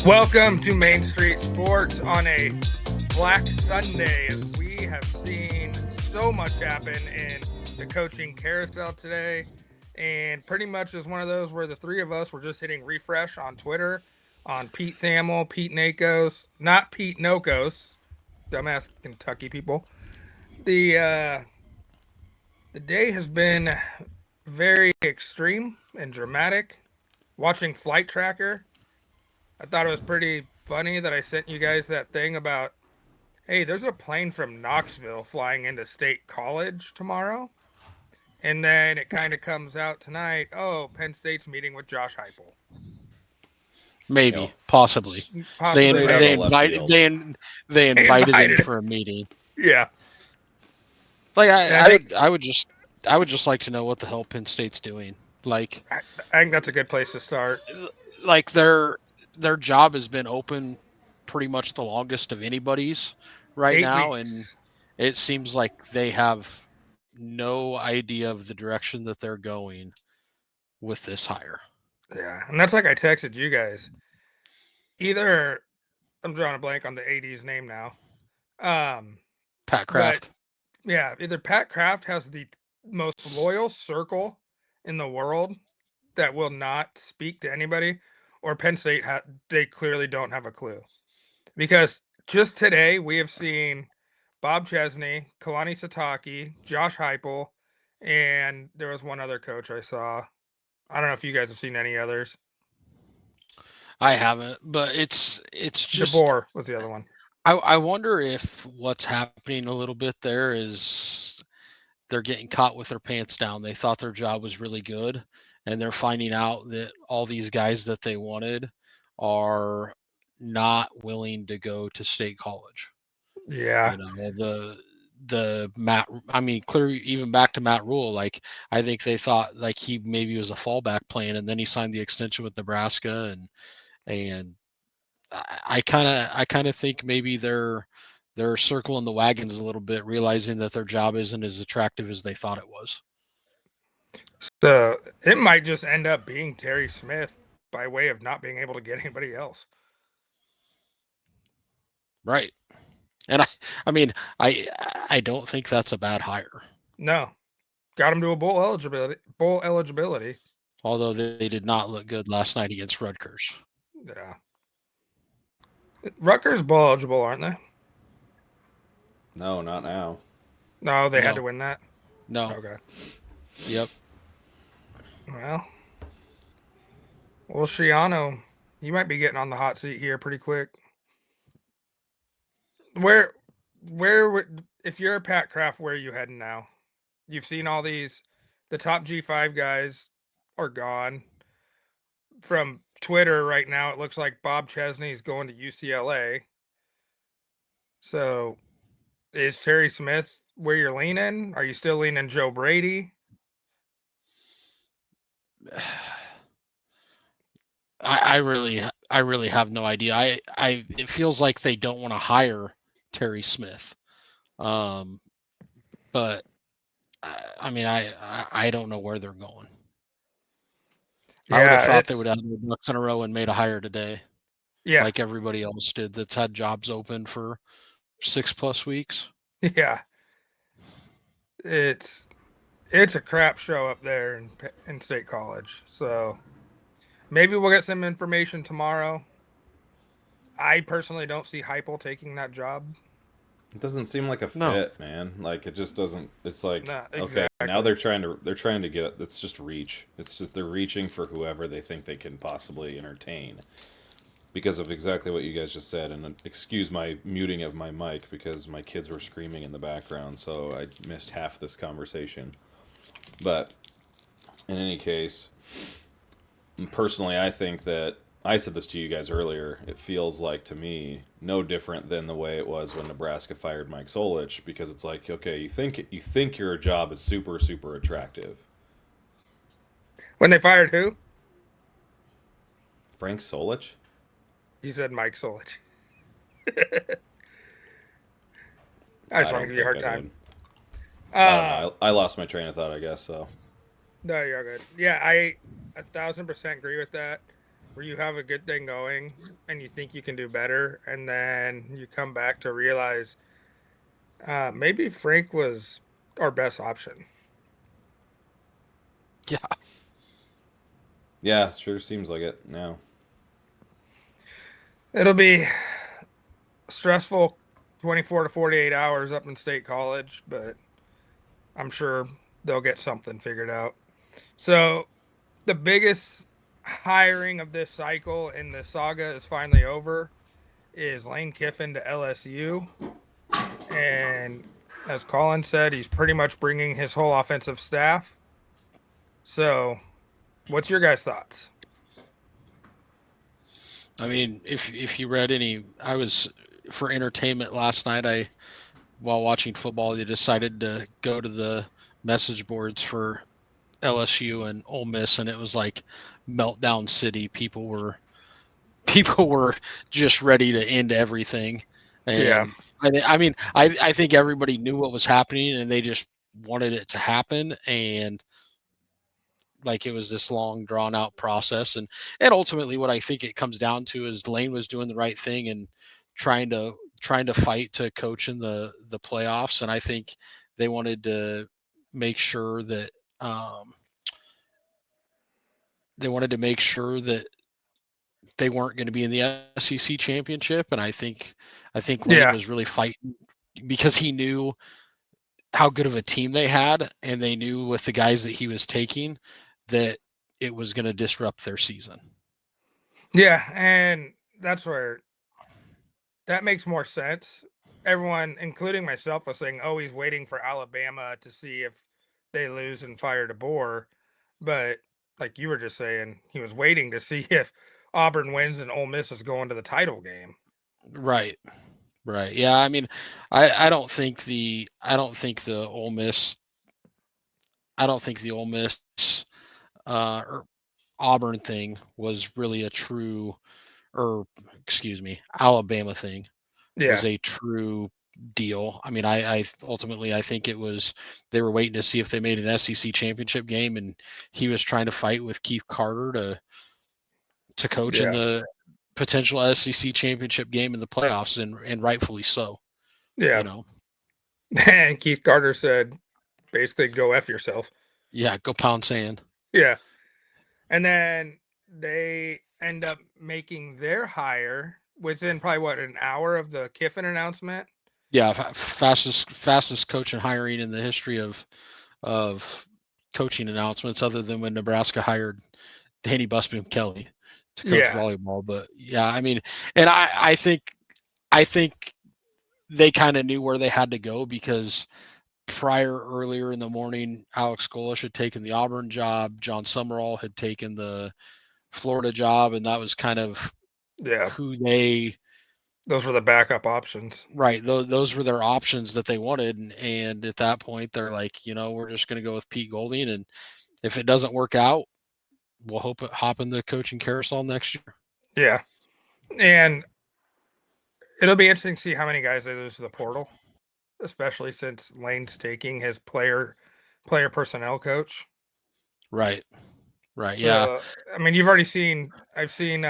Welcome to Main Street Sports on a Black Sunday, as we have seen so much happen in the coaching carousel today. And pretty much is one of those where the three of us were just hitting refresh on Twitter on Pete Thamel, Pete Nakos, not Pete Nokos, dumbass Kentucky people. The day has been very extreme and dramatic. Watching Flight Tracker, I thought it was pretty funny that I sent you guys that thing about, hey, there's a plane from Knoxville flying into State College tomorrow. And then it kind of comes out tonight, oh, Penn State's meeting with Josh Heupel. Maybe, possibly. Possibly. They invited him for a meeting. Yeah. Like I would just like to know what the hell Penn State's doing. Like, I think that's a good place to start. Like their job has been open pretty much the longest of anybody's right 8 now, weeks. and it seems like they have no idea of the direction that they're going with this hire. Yeah, and that's like I texted you guys. Either I'm drawing a blank on the AD's name now. Pat Kraft. Yeah, either Pat Kraft has the most loyal circle in the world that will not speak to anybody, or Penn State they clearly don't have a clue. Because just today we have seen Bob Chesney, Kalani Sitake, Josh Heupel, and there was one other coach I saw. I don't know if you guys have seen any others. I haven't, but it's just DeBoer was the other one. I wonder if what's happening a little bit there is they're getting caught with their pants down. They thought their job was really good, and they're finding out that all these guys that they wanted are not willing to go to State College. Yeah. You know, the Matt, I mean, clearly even back to Matt Rule, like I think they thought like he maybe was a fallback plan, and then he signed the extension with Nebraska, and I kind of think maybe they're circling the wagons a little bit, realizing that their job isn't as attractive as they thought it was. So it might just end up being Terry Smith by way of not being able to get anybody else. Right. And I mean, I don't think that's a bad hire. No. Got him to a bowl eligibility. Although they did not look good last night against Rutgers. Yeah. Rutgers bowl eligible, aren't they? No, not now. No, they had to win that? No. Okay. Yep. Well, Shiano, you might be getting on the hot seat here pretty quick. Where, if you're a Pat Kraft, where are you heading now? You've seen all these, the top G5 guys are gone. From Twitter right now, it looks like Bob Chesney's going to UCLA. So, is Terry Smith where you're leaning? Are you still leaning Joe Brady? I really have no idea. It feels like they don't want to hire Terry Smith. But I mean, I don't know where they're going. Yeah, I would have thought they would have had their ducks in a row and made a hire today. Yeah. Like everybody else did that's had jobs open for 6+ weeks. Yeah. It's a crap show up there in State College. So maybe we'll get some information tomorrow. I personally don't see Heupel taking that job. It doesn't seem like a fit, man. Like it just doesn't. It's like exactly. Okay, now they're trying to get. It's just reach. It's just they're reaching for whoever they think they can possibly entertain, because of exactly what you guys just said. And excuse my muting of my mic because my kids were screaming in the background, so I missed half this conversation. But in any case, personally, I think that. I said this to you guys earlier. It feels like to me no different than the way it was when Nebraska fired Mike Solich, because it's like, okay, you think your job is super super attractive. When they fired who? Frank Solich? You said Mike Solich. I just want to give you a hard time. I lost my train of thought, I guess. So. No, you're good. Yeah, I 1,000% agree with that. where you have a good thing going and you think you can do better, and then you come back to realize maybe Frank was our best option. Yeah. Yeah, sure seems like it now. It'll be stressful 24 to 48 hours up in State College, but I'm sure they'll get something figured out. So, the biggest hiring of this cycle in the saga is finally over is Lane Kiffin to LSU. And as Colin said, he's pretty much bringing his whole offensive staff. So, what's your guys' thoughts? I mean, if you read any, I was for entertainment last night. I while watching football, they decided to go to the message boards for LSU and Ole Miss, and it was like meltdown city. People were just ready to end everything, Yeah, and I mean, I think everybody knew what was happening, and they just wanted it to happen, and like it was this long drawn out process, and ultimately what I think it comes down to is Lane was doing the right thing and trying to fight to coach in the playoffs, and I think they wanted to make sure that um, they wanted to make sure that they weren't going to be in the SEC championship, and I think Lane yeah, was really fighting because he knew how good of a team they had, and they knew with the guys that he was taking that it was going to disrupt their season. yeah. And that's where that makes more sense. Everyone, including myself, was saying, oh, he's waiting for Alabama to see if they lose and fire DeBoer. But like you were just saying, he was waiting to see if Auburn wins and Ole Miss is going to the title game. Right. Right. Yeah. I mean, I don't think the Ole Miss I don't think the Ole Miss or Auburn thing was really a true or excuse me Alabama thing was Yeah, a true deal. I mean, I ultimately I think it was they were waiting to see if they made an SEC championship game, and he was trying to fight with Keith Carter to coach in yeah, the potential SEC championship game in the playoffs, and rightfully so. You yeah. know, And Keith Carter said, basically, go F yourself. yeah, go pound sand. Yeah. And then they end up making their hire within probably what, an hour of the Kiffin announcement. Yeah, fastest coach and hiring in the history of coaching announcements, other than when Nebraska hired Danny Busby Kelly to coach Yeah, volleyball. But yeah, I mean, and I think they kind of knew where they had to go because earlier in the morning, Alex Golish had taken the Auburn job, John Summerall had taken the Florida job, and that was kind of yeah. who they Those were the backup options. right. Those were their options that they wanted, and at that point, they're like, we're just going to go with Pete Golding, and if it doesn't work out, we'll hop in the coaching carousel next year. Yeah. And it'll be interesting to see how many guys they lose to the portal, especially since Lane's taking his player personnel coach. Right. Right. Yeah. So I mean, you've already seen I've seen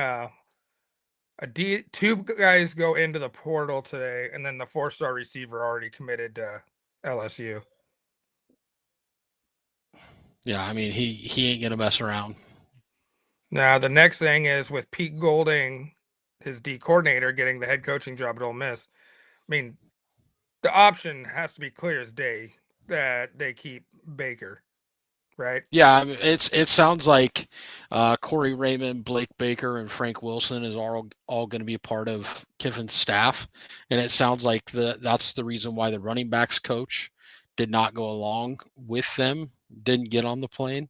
two guys go into the portal today, and then the 4-star receiver already committed to LSU. Yeah. I mean, he ain't gonna mess around. Now the next thing is with Pete Golding, his D coordinator, getting the head coaching job at Ole Miss. I mean, the option has to be clear as day that they keep Baker, right? Yeah, I mean, it sounds like Corey Raymond, Blake Baker, and Frank Wilson is all going to be a part of Kiffin's staff, and it sounds like that's the reason why the running backs coach did not go along with them, didn't get on the plane,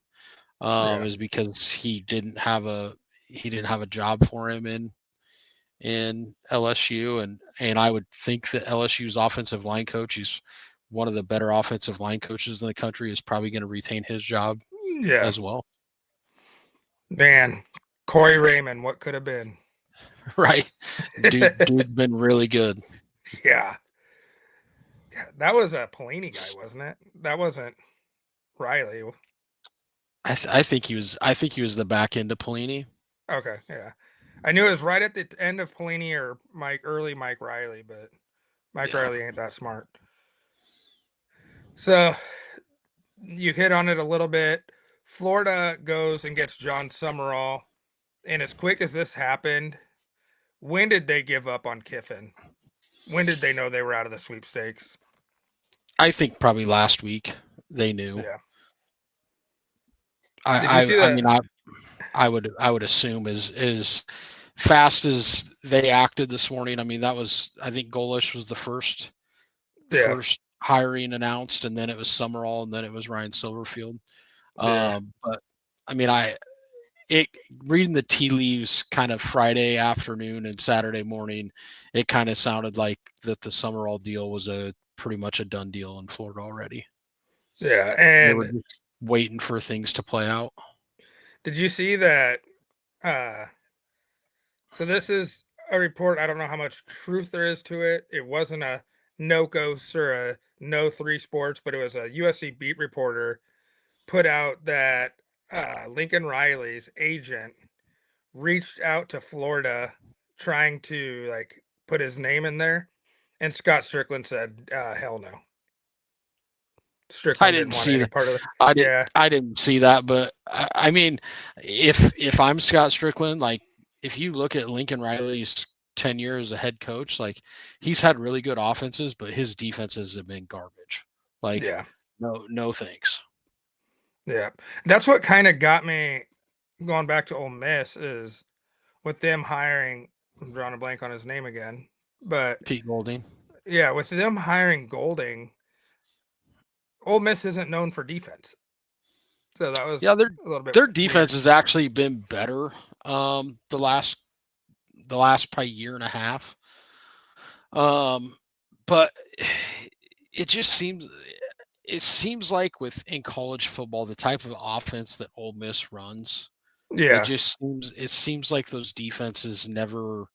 Yeah, is because he didn't have a job for him in LSU, and I would think that LSU's offensive line coach, he's one of the better offensive line coaches in the country, is probably going to retain his job yeah. as well. Man, Corey Raymond, what could have been? Right. Dude's been really good. Yeah. Yeah, that was a Pelini guy, wasn't it? That wasn't Riley. I think he was the back end of Pelini. Okay, yeah. I knew it was right at the end of Pelini or early Mike Riley, but Mike Yeah. Riley ain't that smart. So you hit on it a little bit. Florida goes and gets John Summerall, and as quick as this happened, when did they give up on Kiffin? When did they know they were out of the sweepstakes? I think probably last week they knew. Yeah. Did you I see I, I mean the? I would assume as fast as they acted this morning. I mean that was I think Golish was the Yeah, first hiring announced, and then it was Summerall, and then it was Ryan Silverfield. yeah, But I mean it reading the tea leaves kind of Friday afternoon and Saturday morning, it kind of sounded like that the Summerall deal was a pretty much a done deal in Florida already. yeah. They were And just waiting for things to play out. did you see that? Uh, so this is a report. I don't know how much truth there is to it. It wasn't a no ghosts or a no three sports, but it was a USC beat reporter put out that Lincoln Riley's agent reached out to Florida trying to like put his name in there, and Scott Strickland said, "Hell no." I Strickland didn't didn't want see any that. part of it. I did. Yeah, I didn't see that, but I mean, if I'm Scott Strickland, like if you look at Lincoln Riley's tenure as a head coach, like he's had really good offenses, but his defenses have been garbage. Like, yeah, no thanks. yeah. That's what kind of got me going back to Ole Miss is with them hiring. I'm drawing a blank on his name again, but Pete Golding. yeah, with them hiring Golding, Ole Miss isn't known for defense, so that Yeah, was a little bit their defense weird. has actually been better the last probably year and a half. But it just seems like with in college football the type of offense that Ole Miss runs, Yeah, it seems like those defenses never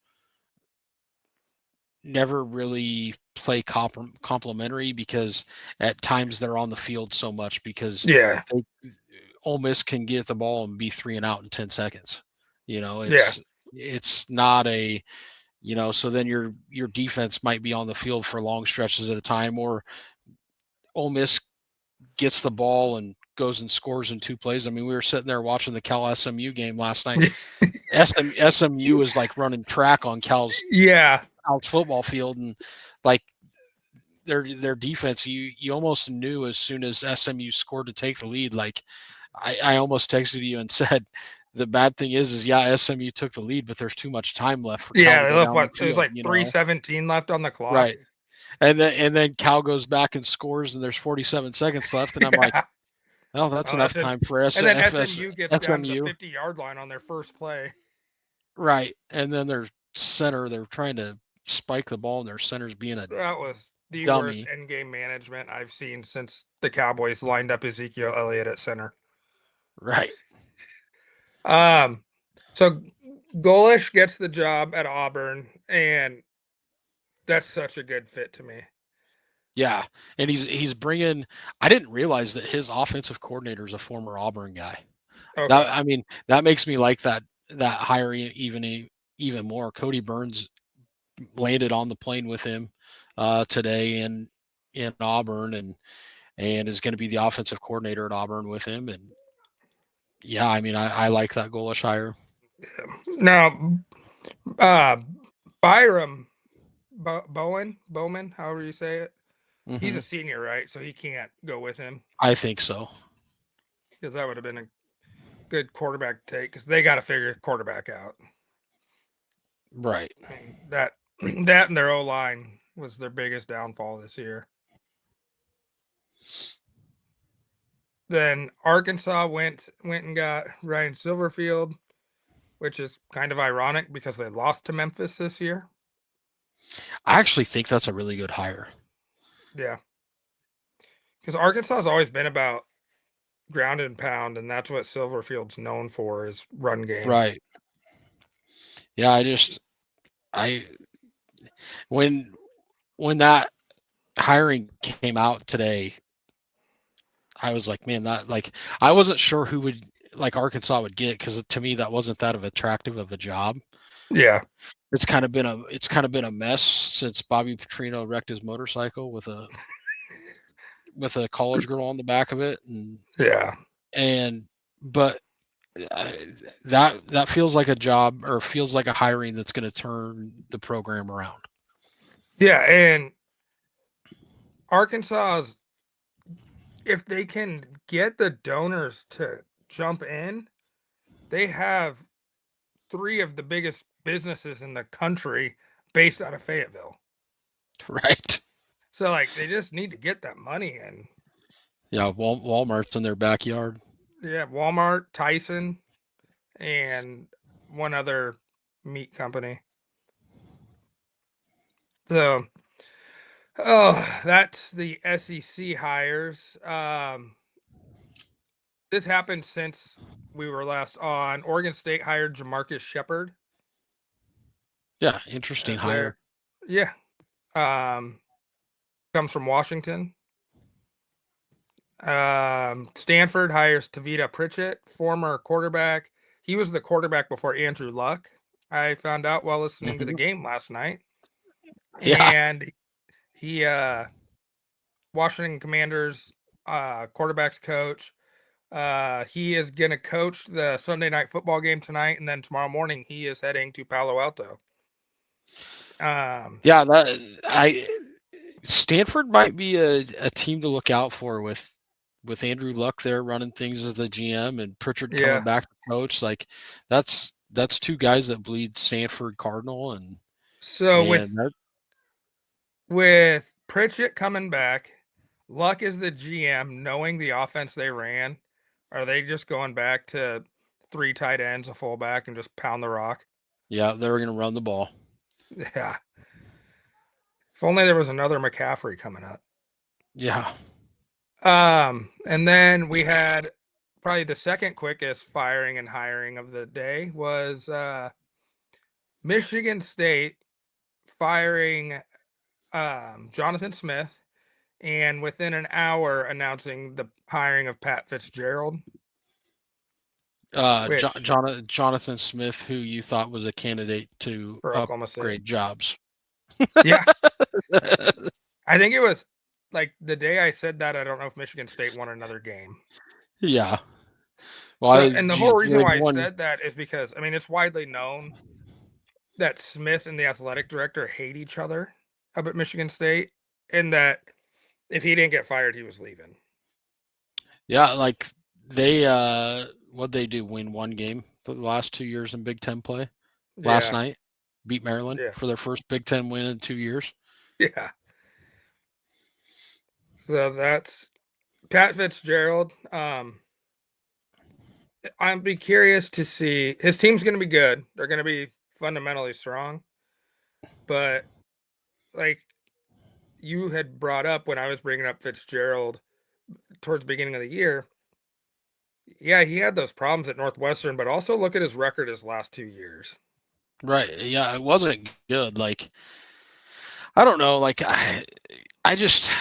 really play complementary because at times they're on the field so much because yeah, they Ole Miss can get the ball and be 3 and out in 10 seconds. You know, yeah, it's not a so then your defense might be on the field for long stretches at a time, or Ole Miss gets the ball and goes and scores in 2 plays. I mean, we were sitting there watching the Cal SMU game last night. SMU is like running track on yeah, Cal's football field, and like their defense, you almost knew as soon as SMU scored to take the lead. Like I almost texted you and said, the bad thing is yeah, SMU took the lead, but there's too much time left for Cal yeah. to They go left down the what it was field. like 3:17 left on the clock. Right. And then Cal goes back and scores, and there's 47 seconds left, and I'm like, Yeah. oh, that's Oh, enough that's it. time for And then SMU gets down to the SMU. 50-yard line on their first play. Right. And then their center, they're trying to spike the ball, and their center's being a That was the worst dummy. end game management I've seen since the Cowboys lined up Ezekiel Elliott at center. Right. Um, so Golish gets the job at Auburn, and that's such a good fit to me. Yeah. And he's bringing. I didn't realize that his offensive coordinator is a former Auburn guy. Okay. I mean, that makes me like that hire even more. Cody Burns landed on the plane with him today in Auburn, and is going to be the offensive coordinator at Auburn with him. And yeah, I mean, I like that Golish hire. Now, uh, Byram Bowman, however you say it, he's Mm-hmm. a senior, right? So he can't go with him I think so. because that would have been a good quarterback take because they got to figure quarterback out. Right. I mean that and their O line was their biggest downfall this year. Then Arkansas went and got Ryan Silverfield, which is kind of ironic because they lost to Memphis this year. I actually think that's a really good hire. Yeah, because Arkansas has always been about ground and pound, and that's what Silverfield's known for is run game. Right. Yeah, I when that hiring came out today, I was like, man, that like I wasn't sure who would like Arkansas would get, because to me that wasn't that of attractive of a job. Yeah. It's kind of been a mess since Bobby Petrino wrecked his motorcycle with a college girl on the back of it, Yeah. and but that feels like a job, or feels like a hiring that's going to turn the program around. Yeah, and Arkansas's, if they can get the donors to jump in, they have 3 of the biggest businesses in the country based out of Fayetteville. Right. So like they just need to get that money in. Yeah, Walmart's in their backyard. Yeah, Walmart, Tyson, and one other meat company. So, oh, that's the SEC hires. This happened since we were last on. Oregon State hired Jamarcus Shepard Yeah, interesting as hire. their, yeah, comes from Washington. Stanford hires Tavita Pritchett, former quarterback. He was the quarterback before Andrew Luck. I found out while listening to the game last night. Yeah. And he Washington Commanders quarterbacks coach. He is going to coach the Sunday night football game tonight, and then tomorrow morning he is heading to Palo Alto. Yeah, Stanford might be a team to look out for with Andrew Luck there running things as the GM and Pritchard coming Yeah. back to coach. Like that's 2 guys that bleed Stanford Cardinal, and So man, with Pritchett coming back, Luck is the GM, knowing the offense they ran. Are they just going back to 3 tight ends, a fullback, and just pound the rock? yeah, they're going to run the ball. Yeah. If only there was another McCaffrey coming up. Yeah. And then we had probably the second quickest firing and hiring of the day was Michigan State firing Jonathan Smith, and within an hour announcing the hiring of Pat Fitzgerald. Jonathan Smith, who you thought was a candidate to for Oklahoma State upgrade jobs. Yeah. I think it was like the day I said that, I don't know if Michigan State won another game. Yeah. Well, and the whole reason why I said that is because, I mean, it's widely known that Smith and the athletic director hate each other up at Michigan State, and that if he didn't get fired, he was leaving. Yeah, like they what'd they do? Win 1 game for the last 2 years in Big Ten play? Last night, beat Maryland for their first Big Ten win in 2 years. Yeah. So that's Pat Fitzgerald. I'd be curious to see, his team's going to be good. They're going to be fundamentally strong. But like you had brought up when I was bringing up Fitzgerald towards the beginning of the year, yeah, he had those problems at Northwestern, but also look at his record his last 2 years. Right. Yeah, it wasn't good. Like, I don't know. Like, I just,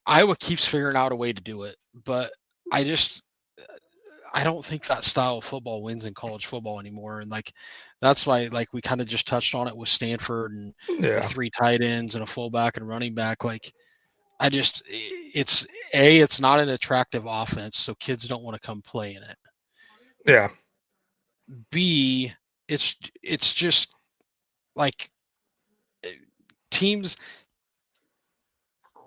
Iowa keeps figuring out a way to do it, but I don't think that style of football wins in college football anymore. And like, that's why, like, we kind of just touched on it with Stanford and the 3 tight ends and a fullback and running back. Like, it's not an attractive offense, so kids don't want to come play in it. Yeah. B, it's just like teams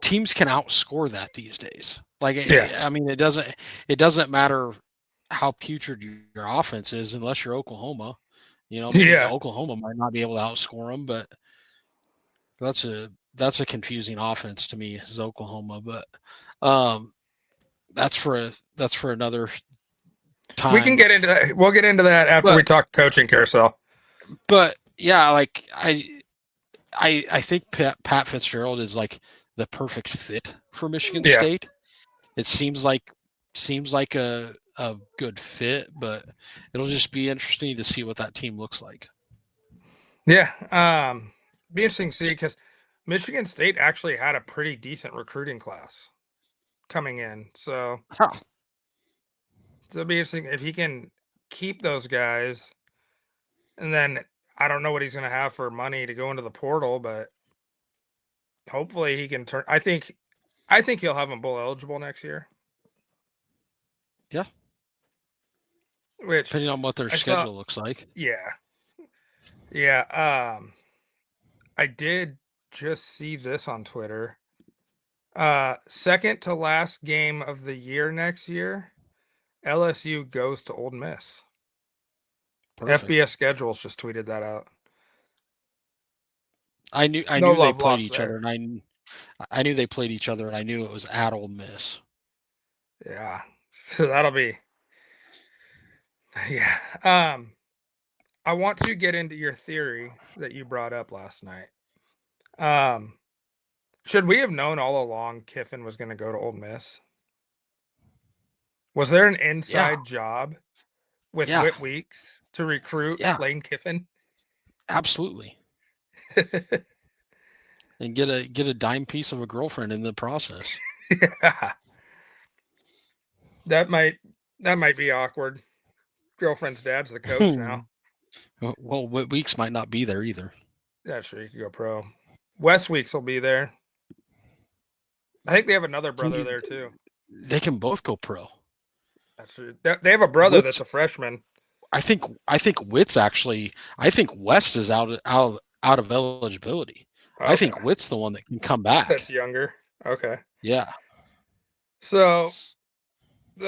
can outscore that these days. Like, I mean, it doesn't matter how putrid your offense is unless you're Oklahoma. You know, maybe Oklahoma might not be able to outscore them, but that's a confusing offense to me is Oklahoma. But that's for another time. We can get into that. We'll get into that after we talk coaching carousel. But yeah, like I think Pat Fitzgerald is like the perfect fit for Michigan State. It seems like a good fit, but it'll just be interesting to see what that team looks like. Yeah. Be interesting to see, because Michigan State actually had a pretty decent recruiting class coming in. So it'll be interesting if he can keep those guys, and then I don't know what he's going to have for money to go into the portal, but hopefully he can turn. I think he'll have them bowl eligible next year. Yeah. Which Depending on what their I saw. schedule looks like. Yeah. Yeah. I did just see this on Twitter. Second to last game of the year next year, LSU goes to Ole Miss. Perfect. FBS Schedules just tweeted that out. I knew No they love played lost each other, there. and I knew they played each other, and I knew it was at Ole Miss. Yeah. So that'll be. Yeah. I want to get into your theory that you brought up last night. Should we have known all along Kiffin was going to go to Ole Miss? Was there an Yeah. inside job with Yeah. Whit Weeks to recruit Yeah. Lane Kiffin? Absolutely. And get a dime piece of a girlfriend in the process. Yeah. That might be awkward. Girlfriend's dad's the coach now. Well, Whit Weeks might not be there either. Yeah, sure, you could go pro. West Weeks will be there. I think they have another brother there too. They can both go pro. That's true. They have a brother that's a freshman. I think Witt's actually. I think West is out of eligibility. Okay. I think Witt's the one that can come back. That's younger. Okay. Yeah. So we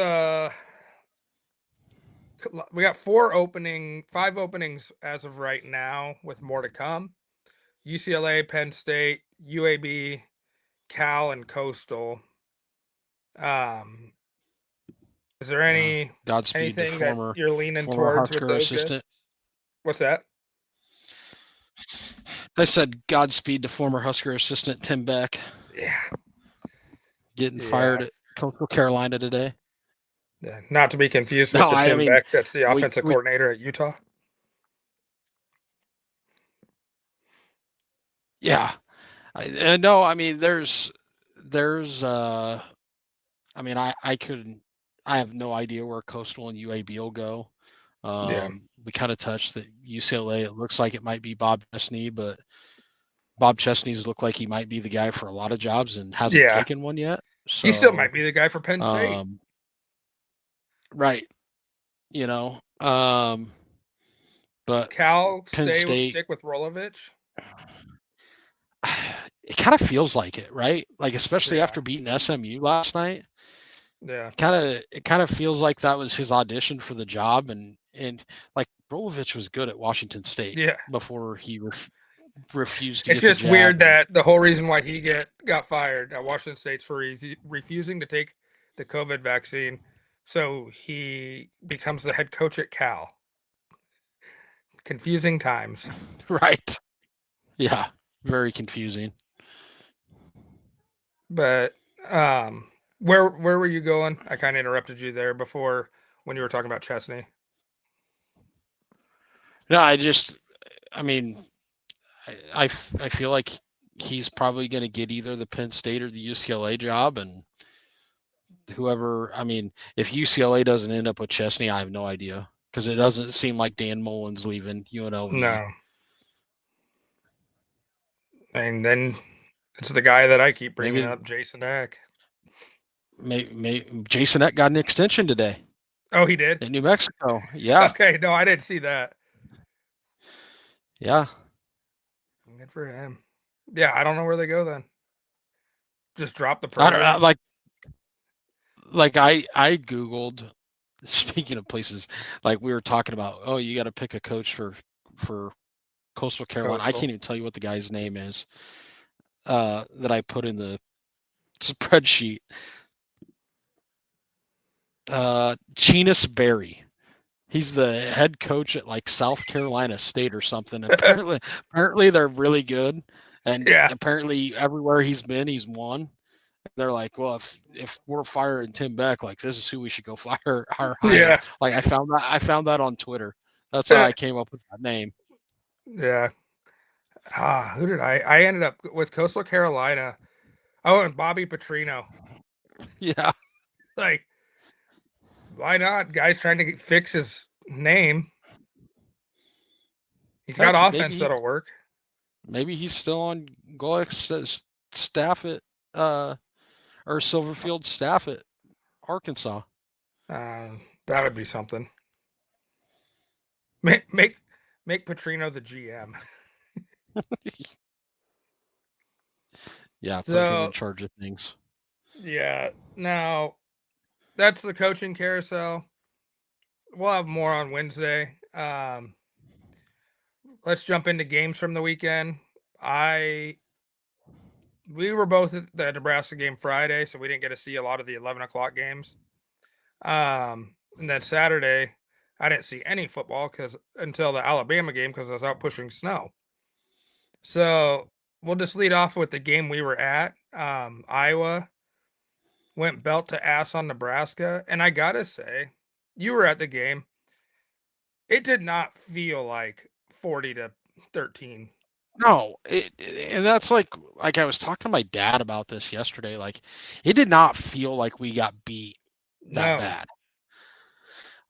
got 5 openings as of right now, with more to come. UCLA, Penn State, UAB, Cal, and Coastal. Is there anything that you're leaning towards Husker with those assistant? guys? What's that? I said Godspeed to former Husker assistant Tim Beck. Yeah. Getting fired at Coastal Carolina today. Yeah, not to be confused with Tim Beck. That's the offensive coordinator at Utah. Yeah. No, I mean, there's I mean, I have no idea where Coastal and UAB will go. We kind of touched that UCLA. It looks like it might be Bob Chesney, but Bob Chesney's looked like he might be the guy for a lot of jobs and hasn't taken one yet. So, he still might be the guy for Penn State. Right. You know, but Cal Penn State stick with Rolovich. It kind of feels like it, right? Like, especially after beating SMU last night. Yeah. It kind of feels like that was his audition for the job, and like Rolovich was good at Washington State. Yeah. Before he refused to. It's just weird that the whole reason why he got fired at Washington State's for refusing to take the COVID vaccine, so he becomes the head coach at Cal. Confusing times. Right. Yeah. Very confusing. But where were you going? I kind of interrupted you there before when you were talking about Chesney. No, I mean, I feel like he's probably going to get either the Penn State or the UCLA job, and whoever. I mean, if UCLA doesn't end up with Chesney, I have no idea, because it doesn't seem like Dan Mullen's leaving UNLV. No. And then it's the guy that I keep bringing up, Jason Eck. Jason Eck got an extension today. Oh, he did? In New Mexico. Yeah. Okay, no, I didn't see that. Yeah. Good for him. Yeah, I don't know where they go then. Just drop the program. I don't know, like I Googled, speaking of places, like we were talking about, oh, you got to pick a coach for Coastal Carolina. I can't even tell you what the guy's name is that I put in the spreadsheet. Chenus Berry. He's the head coach at like South Carolina State or something. Apparently they're really good, and apparently everywhere he's been, he's won. They're like, well, if we're firing Tim Beck, like this is who we should go fire. Yeah. Like I found that on Twitter. That's how I came up with that name. Yeah. Who did I ended up with Coastal Carolina. Oh, and Bobby Petrino. Yeah. Like, why not? Guy's trying to fix his name. He's got Heck, offense that'll work. maybe he's still on Golick's staff at or Silverfield staff at Arkansas. That would be something. Make Petrino the GM. Yeah, put him in So charge of things. yeah, now that's the coaching carousel. We'll have more on Wednesday. Let's jump into games from the weekend. We were both at the Nebraska game Friday, so we didn't get to see a lot of the 11 o'clock games. And then Saturday, I didn't see any football until the Alabama game because I was out pushing snow. So we'll just lead off with the game we were at. Iowa went belt to ass on Nebraska, and I gotta say, you were at the game. It did not feel like 40-13. No, and that's like I was talking to my dad about this yesterday. Like, it did not feel like we got beat that No, bad.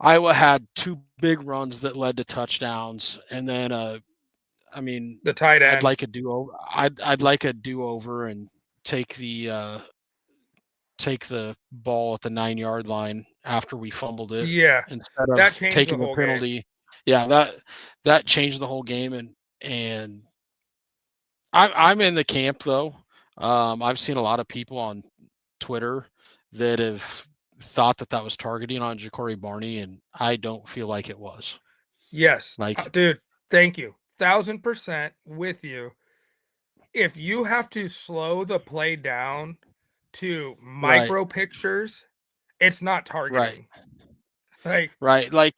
Iowa had two big runs that led to touchdowns, and then I mean, the tight I'd end. like a do over. I'd like a do over and take the ball at the 9-yard line after we fumbled it Yeah, instead that of changed the taking the whole game. penalty. Yeah, that changed the whole game, and I'm in the camp though. I've seen a lot of people on Twitter that have thought that was targeting on Ja'Cory Barney, and I don't feel like it was. Yes, Like, dude. Thank you, 1000% with you. If you have to slow the play down to right, micro pictures, it's not right, targeting. Like right. Like,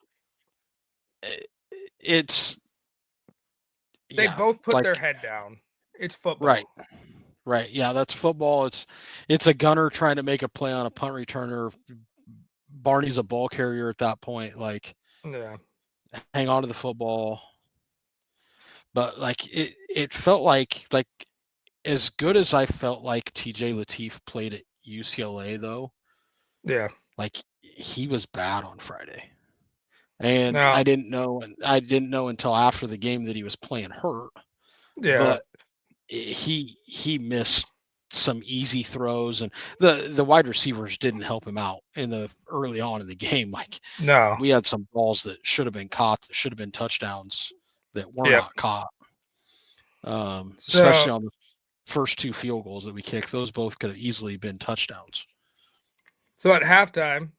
i- it's they yeah, both put their like head down. It's right, football. right. Yeah, that's football. It's a gunner trying to make a play on a punt returner. Barney's a ball carrier at that point. Like, Yeah. hang on to the football. But like it felt like as good as I felt like TJ Lateef played at UCLA though, Yeah. like he was bad on Friday. And Now, I didn't know until after the game that he was playing hurt, yeah. but he missed some easy throws, and the wide receivers didn't help him out in the early on in the game. Like, No. we had some balls that should have been caught, that should have been touchdowns that were Yep. not caught. So Especially on the first two field goals that we kicked, those both could have easily been touchdowns. so at halftime,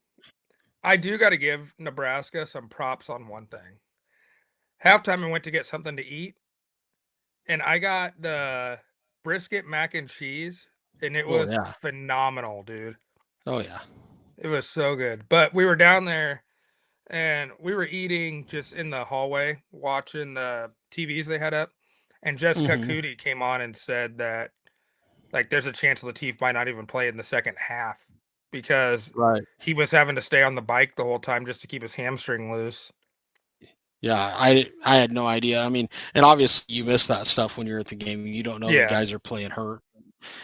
I do got to give Nebraska some props on one thing. Halftime, I went to get something to eat, and I got the brisket mac and cheese, and it Oh was yeah. phenomenal, dude. Oh yeah. It was so good. But we were down there and we were eating just in the hallway, watching the TVs they had up. And Jessica Mm-hmm. Cootie came on and said that like there's a chance Latif might not even play in the second half because Right. he was having to stay on the bike the whole time just to keep his hamstring loose. Yeah, I had no idea. I mean, and obviously you miss that stuff when you're at the game. You don't know that Yeah. guys are playing hurt,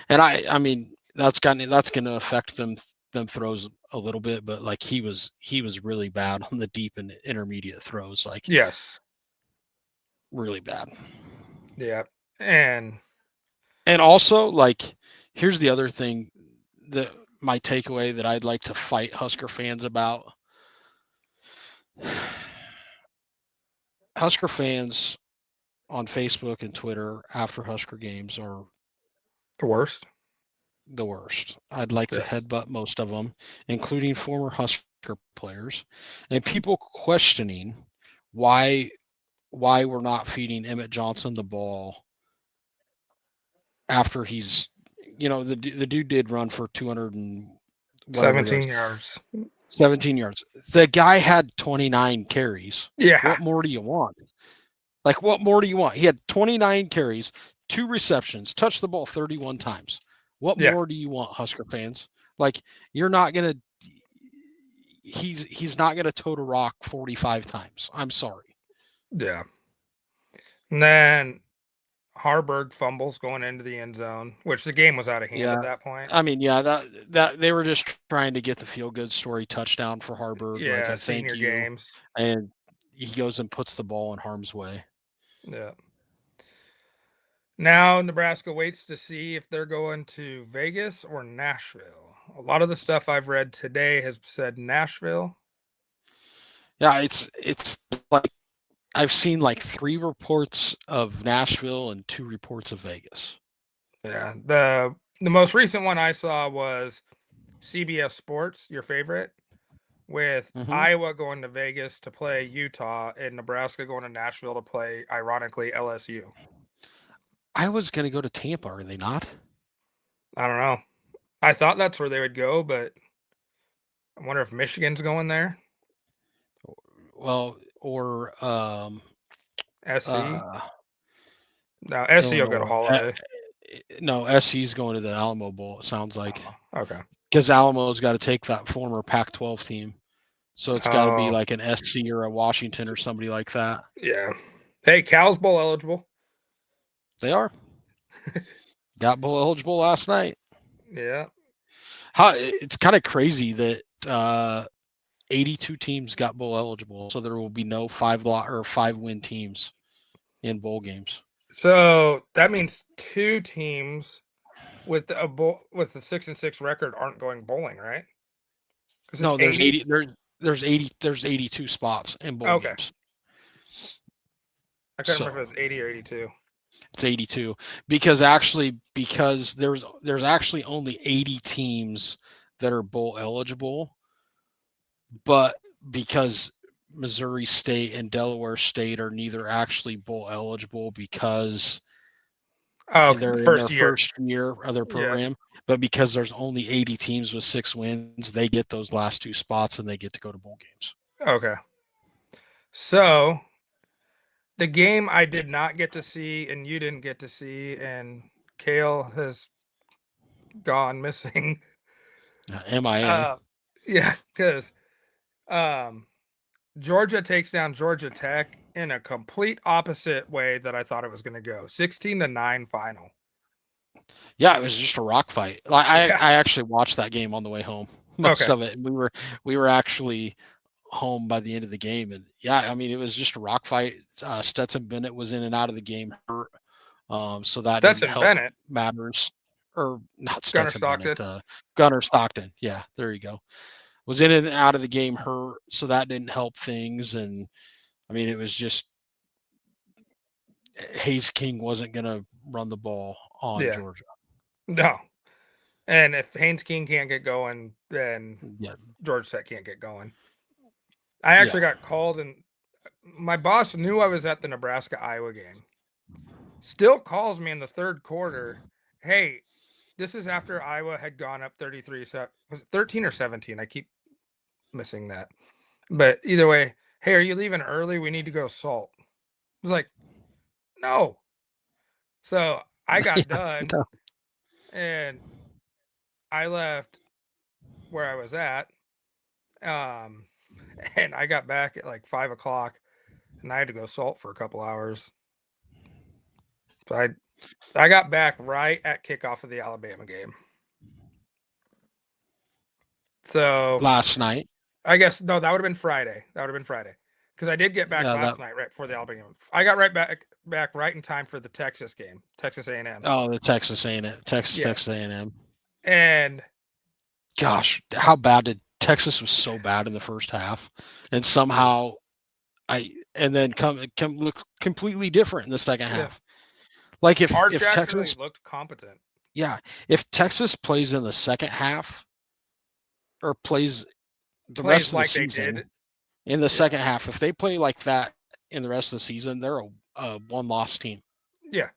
and I mean that's gonna affect them throws a little bit. But like he was really bad on the deep and intermediate throws, like Yes. really bad. Yeah. And And also, like, here's the other thing that my takeaway that I'd like to fight Husker fans about. Husker fans on Facebook and Twitter after Husker games are the worst. the worst. I'd like to Yes. headbutt most of them, including former Husker players, and people questioning why we're not feeding Emmett Johnson the ball after he's, the dude did run for 200 and whatever 17 yards, yards. 17 yards. The guy had 29 carries. Yeah. What more do you want? Like, what more do you want? He had 29 carries, 2 receptions, touched the ball 31 times. What Yeah. more do you want, Husker fans? Like, you're not gonna. He's not gonna toe to rock 45 times. I'm sorry. Yeah. And then Harburg fumbles going into the end zone, which the game was out of hand Yeah, at that point. I mean, yeah, that they were just trying to get the feel good story touchdown for Harburg. Like, Yeah, a thank senior you, games. and he goes and puts the ball in harm's way. Yeah. Now Nebraska waits to see if they're going to Vegas or Nashville. A lot of the stuff I've read today has said Nashville. Yeah, it's like I've seen like 3 reports of Nashville and 2 reports of Vegas. Yeah. The most recent one I saw was CBS Sports, your favorite, with Mm-hmm. Iowa going to Vegas to play Utah and Nebraska going to Nashville to play, ironically, LSU. I was going to go to Tampa, are they not? I don't know. I thought that's where they would go, but I wonder if Michigan's going there. Well, or SC. uh, No, SC will go to Illinois. Holiday. No, SC's going to the Alamo Bowl. It sounds like Oh, okay. because Alamo's got to take that former Pac-12 team, so it's got to be Oh, like an SC or a Washington or somebody like that. yeah. Hey, Cal's bowl eligible. They are got bowl eligible last night. Yeah. It's kind of crazy that 82 teams got bowl eligible, so there will be no 5-win teams in bowl games. So that means 2 teams with a bowl with the 6-6 record aren't going bowling, right? Because it's No, there's 80. 80. There's 82 spots in bowl Okay. games. I couldn't So remember if it was 80 or 82. it's 82 because there's actually only 80 teams that are bowl eligible, but because Missouri State and Delaware State are neither actually bowl eligible because Oh, they're in their first year. first year of their Yeah. program, but because there's only 80 teams with 6 wins, they get those last 2 spots and they get to go to bowl games. Okay. So the game I did not get to see and you didn't get to see, and Kale has gone missing. MIA. Yeah, because Georgia takes down Georgia Tech in a complete opposite way that I thought it was going to go. 16-9 final. Yeah, it was just a rock fight. Like Yeah. I actually watched that game on the way home. Most Okay. of it. We were actually home by the end of the game, and yeah, I mean it was just a rock fight. Stetson Bennett was in and out of the game hurt, so that didn't Stetson help Bennett, matters. Or not Gunner Stetson Stockton. Bennett, Gunner Stockton. Yeah, there you go. Was in and out of the game hurt, so that didn't help things. And I mean, it was just Hayes King wasn't going to run the ball on Yeah. Georgia. No. And if Haynes King can't get going, then Yeah, Georgia Tech can't get going. I actually got called, and my boss knew I was at the Nebraska-Iowa game. Still calls me in the third quarter. Hey, this is after Iowa had gone up 33. Was it 13 or 17? I keep missing that. But either way, hey, are you leaving early? We need to go Salt. I was like, no. So I got done, no. and I left where I was at. And I got back at like 5 o'clock, and I had to go Salt for a couple hours. So I got back right at kickoff of the Alabama game. So Last night. I guess no, that would have been Friday. Because I did get back last night right before the Alabama game. I got right back right in time for the Texas game, Texas A&M. Oh, the Texas A&M. And gosh, how bad did Texas was so bad in the first half, and somehow and then come look completely different in the second half. Like if Texas looked competent. Yeah, if Texas plays in the second half or plays the rest of the season in the second half, if they play like that in the rest of the season, they're a one-loss team. Yeah.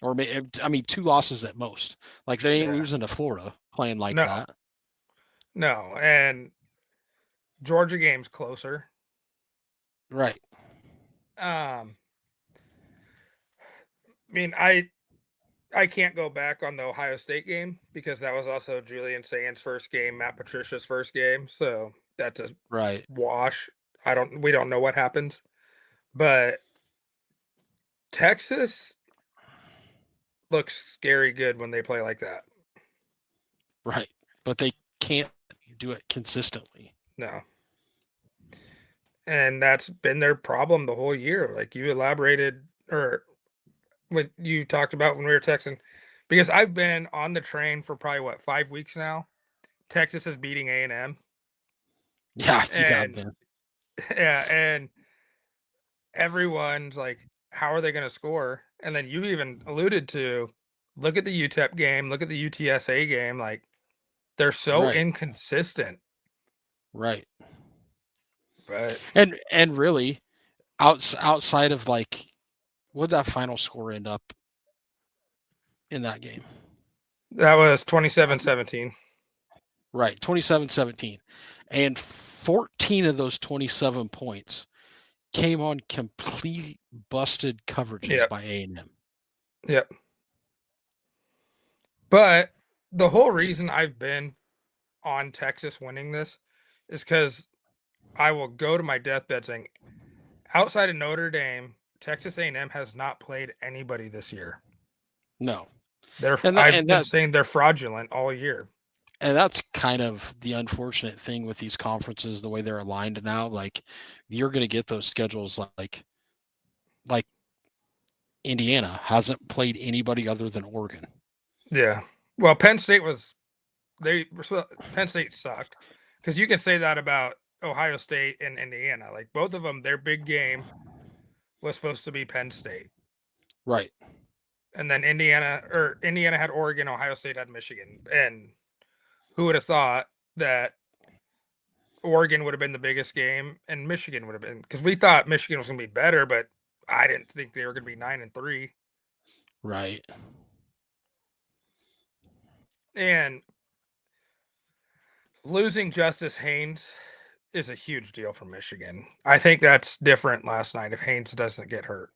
Or I mean 2 losses at most. Like they ain't losing to Florida playing like that. No, and Georgia game's closer. Right. I mean, I can't go back on the Ohio State game because that was also Julian Sands' first game, Matt Patricia's first game, so that's a wash. We don't know what happens. But Texas looks scary good when they play like that. Right. But they can't do it consistently. No. and that's been their problem the whole year. Like you elaborated, or what you talked about when we were texting, because I've been on the train for probably what 5 weeks now. Texas is beating A&M, Yeah, you have and been. yeah, and everyone's like, "How are they going to score?" And then you even alluded to, look at the UTEP game, look at the UTSA game. Like they're so Right, inconsistent. right. But And really, outside of like, what that final score end up in that game? that was 27-17. Right, 27-17. And 14 of those 27 points came on complete busted coverages Yep, by A&M. yep. But the whole reason I've been on Texas winning this is because I will go to my deathbed saying, outside of Notre Dame, Texas A&M has not played anybody this year. No. They're And that I've and been that saying they're fraudulent all year. and that's kind of the unfortunate thing with these conferences, the way they're aligned now. Like, you're going to get those schedules like Indiana hasn't played anybody other than Oregon. Yeah. Well, Penn State was Penn State sucked, because you can say that about Ohio State and Indiana. Like both of them, their big game was supposed to be Penn State, Right. and then Indiana had Oregon, Ohio State had Michigan, and who would have thought that Oregon would have been the biggest game and Michigan would have been, because we thought Michigan was going to be better, but I didn't think they were going to be 9-3. Right. And losing Justice Haynes is a huge deal for Michigan. I think that's different last night if Haynes doesn't get hurt.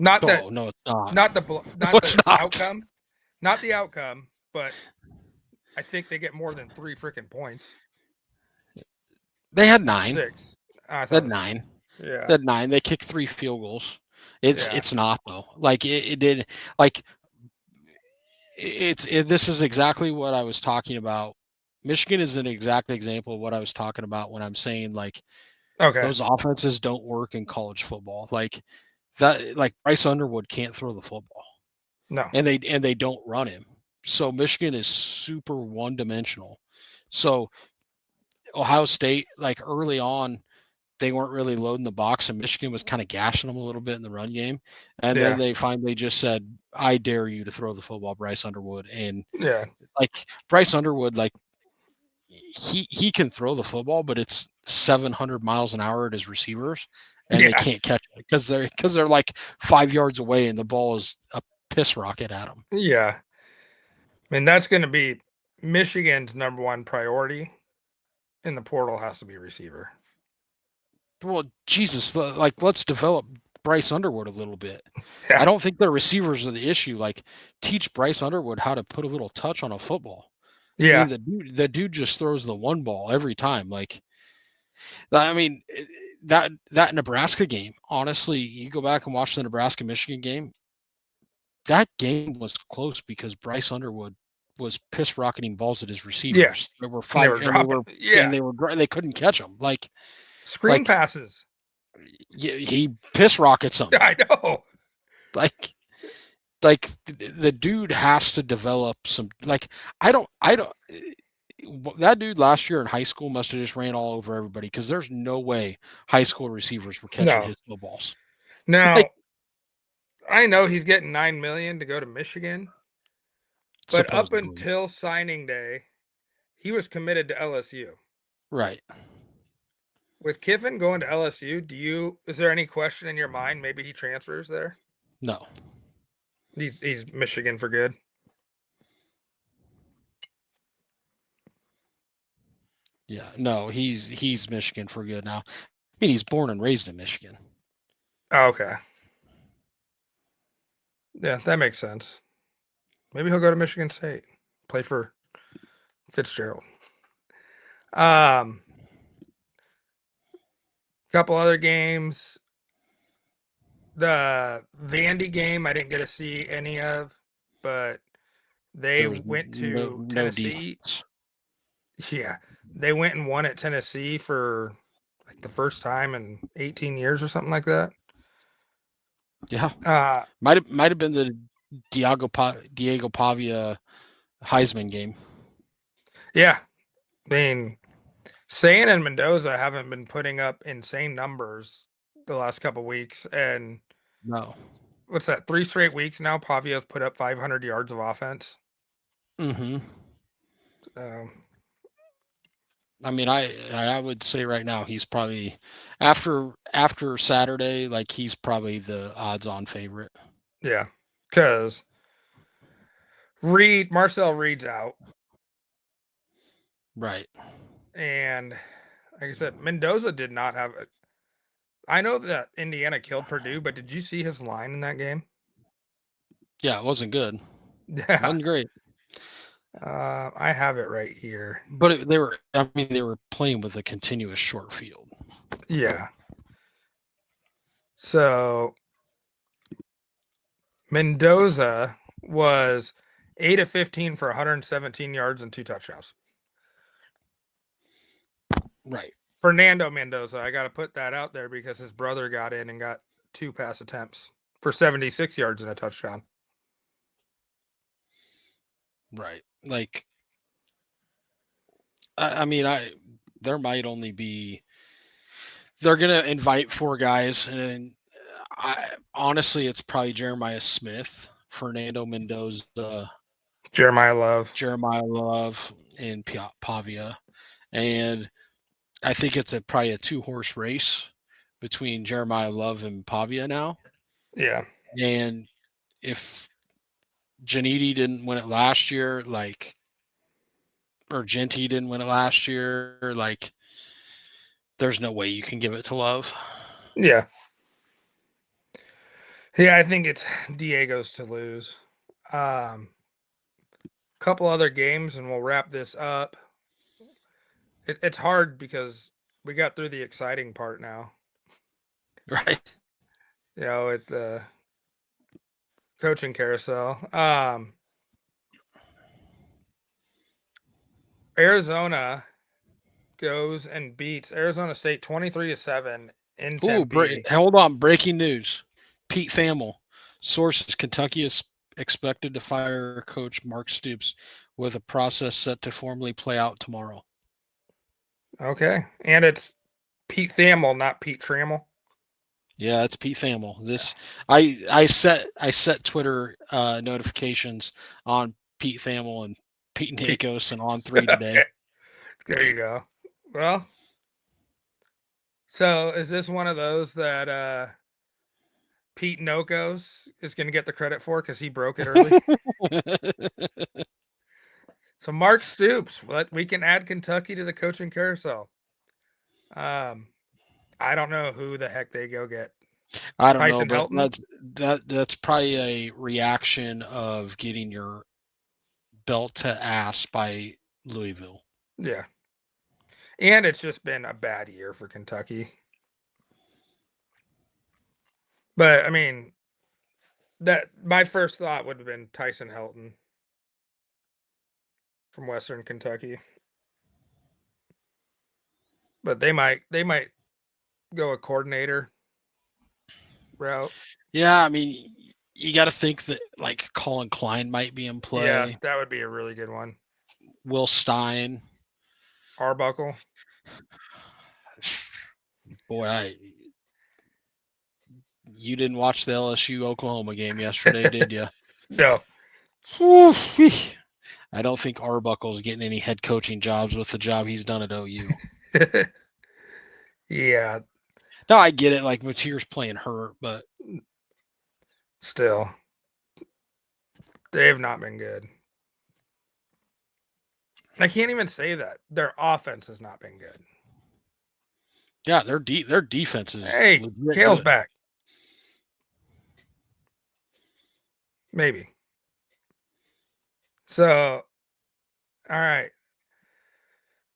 Not that, Oh, no, it's not. not the, No, not it's the not. outcome, not the outcome, but I think they get more than 3 freaking points. They had Or 9. 6. I They thought had it was 9. yeah, They had 9. They kicked 3 field goals. It's yeah, it's not though. Like, it did, like, this is exactly what I was talking about. Michigan is an exact example of what I was talking about when I'm saying, like, okay, those offenses don't work in college football. Like that, like Bryce Underwood can't throw the football, no, and they don't run him. So Michigan is super one dimensional. So Ohio State, like, early on, they weren't really loading the box, and Michigan was kind of gashing them a little bit in the run game. And then yeah, they finally just said, "I dare you to throw the football, Bryce Underwood." And, yeah, like, Bryce Underwood, like, he can throw the football, but it's 700 miles an hour at his receivers, and they yeah, can't catch it because they're like 5 yards away, and the ball is a piss rocket at them. yeah. I mean, that's going to be Michigan's number one priority in the portal has to be receiver. Well, Jesus, like, let's develop Bryce Underwood a little bit. I Yeah, don't think the receivers are the issue. Like, teach Bryce Underwood how to put a little touch on a football. I yeah, mean, the dude just throws the one ball every time. Like, I mean, that Nebraska game. Honestly, you go back and watch the Nebraska Michigan game. That game was close because Bryce Underwood was piss rocketing balls at his yeah. receivers. There were And they five, were dropping. and Yeah, they couldn't catch them. screen Like passes. he piss rockets them. I know. Like the dude has to develop some. Like, I don't. That dude last year in high school must have just ran all over everybody, because there's no way high school receivers were catching No. his footballs. Now Like, I know he's getting 9 million to go to Michigan, but up supposedly, until signing day, he was committed to LSU. right? With Kiffin going to LSU, is there any question in your mind maybe he transfers there? No, He's Michigan for good. yeah, no. He's Michigan for good now. I mean, he's born and raised in Michigan. Oh, okay. Yeah, that makes sense. Maybe he'll go to Michigan State, play for Fitzgerald. Couple other games. The Vandy game I didn't get to see any of, but they There was went no to no Tennessee. defense. Yeah, they went and won at Tennessee for like the first time in 18 years or something like that. Yeah, Uh, might have been the Diego Pavia Heisman game. yeah, I mean, Sane and Mendoza haven't been putting up insane numbers the last couple weeks, and No. what's that? 3 straight weeks now. Pavia's put up 500 yards of offense. Mm-hmm. Um, I mean, I would say right now he's probably after Saturday, like he's probably the odds-on favorite. yeah, because Marcel Reed's out, Right. and like I said, Mendoza did not have. I know that Indiana killed Purdue, but did you see his line in that game? Yeah, it wasn't good. Yeah, Wasn't great. I have it right here. But they were. I mean, they were playing with a continuous short field. Yeah. So Mendoza was 8 of 15 for 117 yards and 2 touchdowns. Right. Fernando Mendoza, I got to put that out there because his brother got in and got 2 pass attempts for 76 yards and a touchdown. Right. Like, I mean, there might only be. They're gonna invite 4 guys, and honestly, it's probably Jeremiah Smith, Fernando Mendoza, Jeremiah Love. Jeremiah Love, and Pavia, and I think it's probably a 2-horse race between Jeremiah Love and Pavia now. Yeah. And if Janiti didn't win it last year, like, or Genty didn't win it last year, like, there's no way you can give it to Love. Yeah. Yeah, I think it's Diego's to lose. Couple other games and we'll wrap this up. It's hard because we got through the exciting part now. Right. At the coaching carousel. Arizona goes and beats Arizona State 23-7 in Ooh, Tempe. hold on. Breaking news. Pete Thamel. Sources: Kentucky is expected to fire coach Mark Stoops with a process set to formally play out tomorrow. Okay. And it's Pete Thamel, not Pete Trammell. Yeah, it's Pete Thamel. This I set Twitter notifications on Pete Thamel and Pete Nakos and on 3 today. Okay. There you go. Well, so is this one of those that Pete Nokos is going to get the credit for because he broke it early? So Mark Stoops, we can add Kentucky to the coaching carousel. I don't know who the heck they go get. I don't Tyson know, but Helton? that's probably a reaction of getting your belt to ass by Louisville. Yeah. And it's just been a bad year for Kentucky. But I mean, that my first thought would have been Tyson Helton from Western Kentucky. But they might go a coordinator route. Yeah, I mean, you got to think that like Colin Klein might be in play. Yeah, that would be a really good one. Will Stein. Arbuckle. Boy, you didn't watch the LSU Oklahoma game yesterday, did you? No. I don't think Arbuckle's getting any head coaching jobs with the job he's done at OU. Yeah. No, I get it. Like Mateer's playing hurt, but Still, they've not been good. I can't even say that. Their offense has not been good. yeah, their defense is Hey, Kale's good. back. Maybe. So, all right.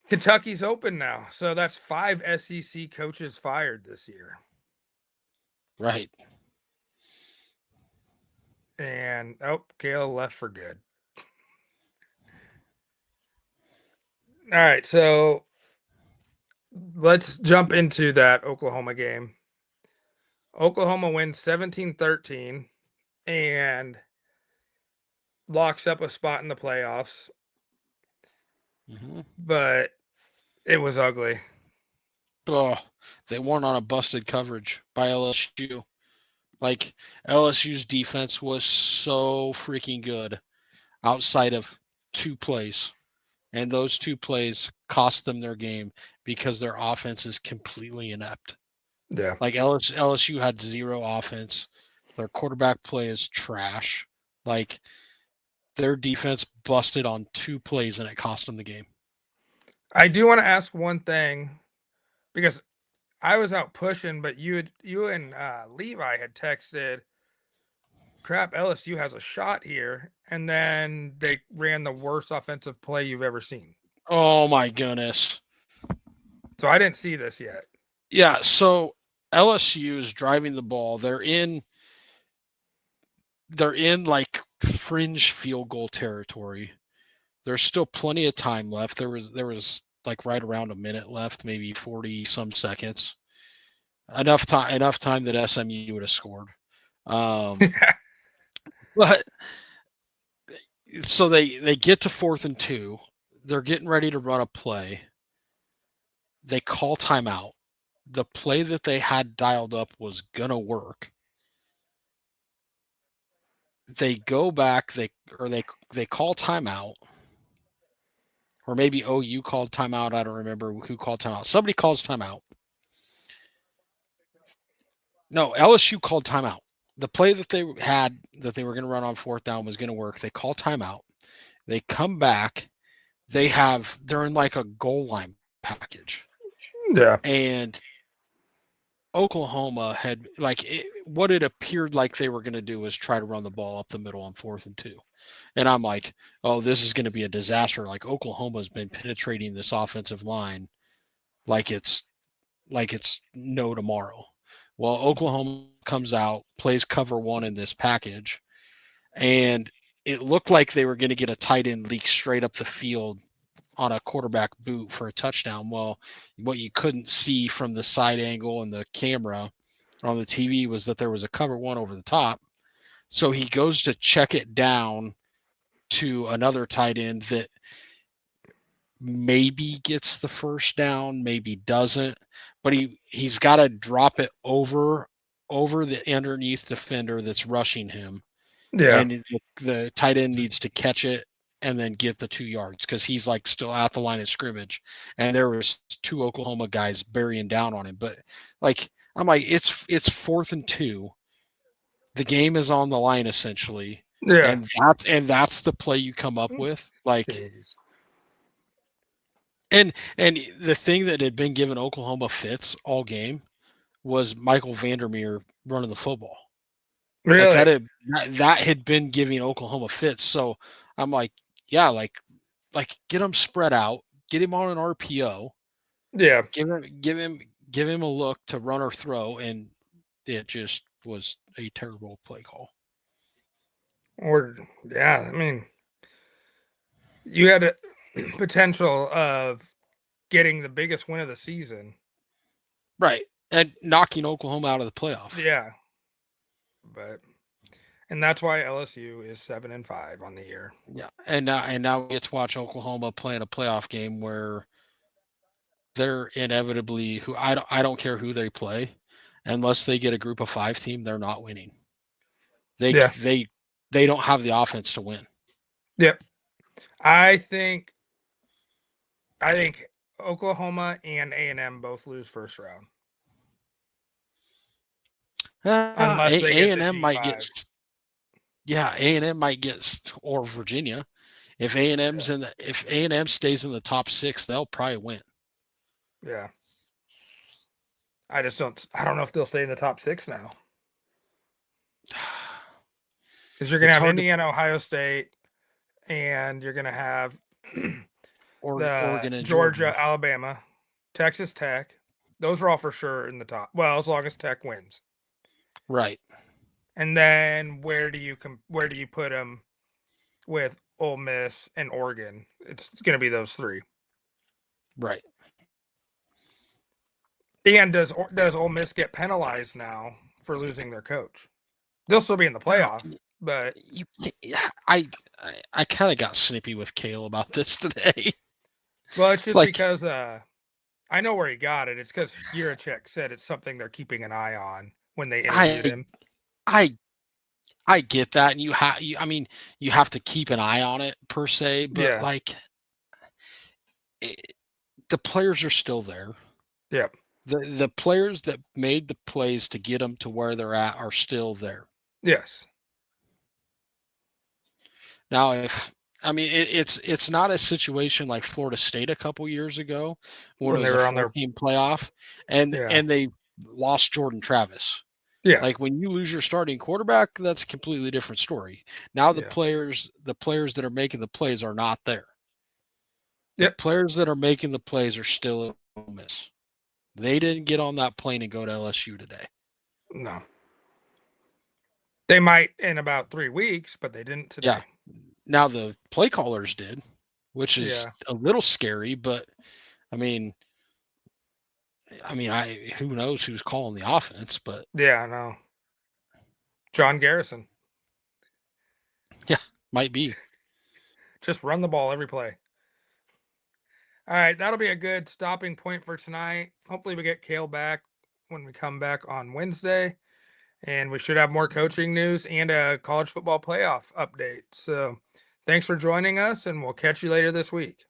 Kentucky's open now. So that's 5 SEC coaches fired this year. Right. And Kale left for good. All right, so let's jump into that Oklahoma game. Oklahoma wins 17-13 and locks up a spot in the playoffs, Mm-hmm. but it was ugly. Oh, they won on a busted coverage by LSU. Like LSU's defense was so freaking good outside of two plays. And those two plays cost them their game because their offense is completely inept. Yeah. Like LSU had zero offense. Their quarterback play is trash. Like their defense busted on two plays and it cost them the game. I do want to ask one thing because I was out pushing, but you and Levi had texted, "Crap, LSU has a shot here," and then they ran the worst offensive play you've ever seen. Oh my goodness. So I didn't see this yet. Yeah, so LSU is driving the ball. They're in like fringe field goal territory. There's still plenty of time left. There was like right around a minute left, maybe 40 some seconds. Enough time that SMU would have scored. Um, but so they get to 4th and 2. They're getting ready to run a play. They call timeout. The play that they had dialed up was gonna work. They go back. They call timeout, or maybe OU called timeout. I don't remember who called timeout. Somebody calls timeout. No, LSU called timeout. The play that they had that they were going to run on 4th down was going to work. They call timeout. They come back. They're in like a goal line package, Yeah. and Oklahoma had what it appeared like they were going to do was try to run the ball up the middle on 4th and 2. And I'm like, oh, this is going to be a disaster. Like Oklahoma's been penetrating this offensive line like it's no tomorrow. Well, Oklahoma comes out, plays cover one in this package, and it looked like they were going to get a tight end leak straight up the field on a quarterback boot for a touchdown. Well, what you couldn't see from the side angle and the camera on the TV was that there was a cover one over the top. So he goes to check it down to another tight end that maybe gets the first down, maybe doesn't, but he's got to drop it over the underneath defender that's rushing him, Yeah. and the tight end needs to catch it and then get the 2 yards because he's like still at the line of scrimmage, and there was two Oklahoma guys burying down on him. But like I'm like, it's 4th and 2. The game is on the line essentially, Yeah. and that's the play you come up with. Like Jeez. and the thing that had been giving Oklahoma fits all game was Michael Vandermeer running the football. Like Really? that had been giving Oklahoma fits. So I'm like, yeah, like get him spread out, get him on an RPO, Yeah. give him a look to run or throw, and it just was a terrible play call. Or yeah, I mean, you had a potential of getting the biggest win of the season. Right. And knocking Oklahoma out of the playoff. Yeah. But and that's why LSU is 7-5 on the year. Yeah. And now we get to watch Oklahoma play in a playoff game where they're inevitably who I don't care who they play, unless they get a group of 5 team, they're not winning. They Yeah. they they don't have the offense to win. Yep. I think Oklahoma and A&M both lose first round unless they get the A&M might G5. get A&M might get or Virginia. If A&M stays in the top 6, they'll probably win. Yeah. I don't know if they'll stay in the top 6 now. Because you're going to have Indiana, Ohio State, and you're going to have Oregon the and Georgia, Georgia. Alabama, Texas Tech. Those are all for sure in the top. Well, as long as Tech wins. Right. And then where do you put them with Ole Miss and Oregon? It's going to be those 3. Right. And does Ole Miss get penalized now for losing their coach? They'll still be in the playoff, but I kind of got snippy with Kale about this today. Well, it's just Like, because I know where he got it. It's because Yurachek said it's something they're keeping an eye on when they interviewed him. I get that, and I mean, you have to keep an eye on it per se, but Yeah. like, the players are still there. Yep. The players that made the plays to get them to where they're at are still there. Yes. Now, it's not a situation like Florida State a couple years ago when it When was they a were on their 4-team playoff, and Yeah. they lost Jordan Travis. Yeah. Like, when you lose your starting quarterback, that's a completely different story. Now the Yeah. players that are making the plays are not there. The Yep. players that are making the plays are still at Ole Miss. They didn't get on that plane and go to LSU today. No. They might in about 3 weeks, but they didn't today. Yeah. Now the play callers did, which is Yeah. a little scary, but I mean, who knows who's calling the offense, but Yeah, I know. John Garrison. yeah, might be. Just run the ball every play. All right, that'll be a good stopping point for tonight. Hopefully, we get Kale back when we come back on Wednesday, and we should have more coaching news and a college football playoff update. So, thanks for joining us, and we'll catch you later this week.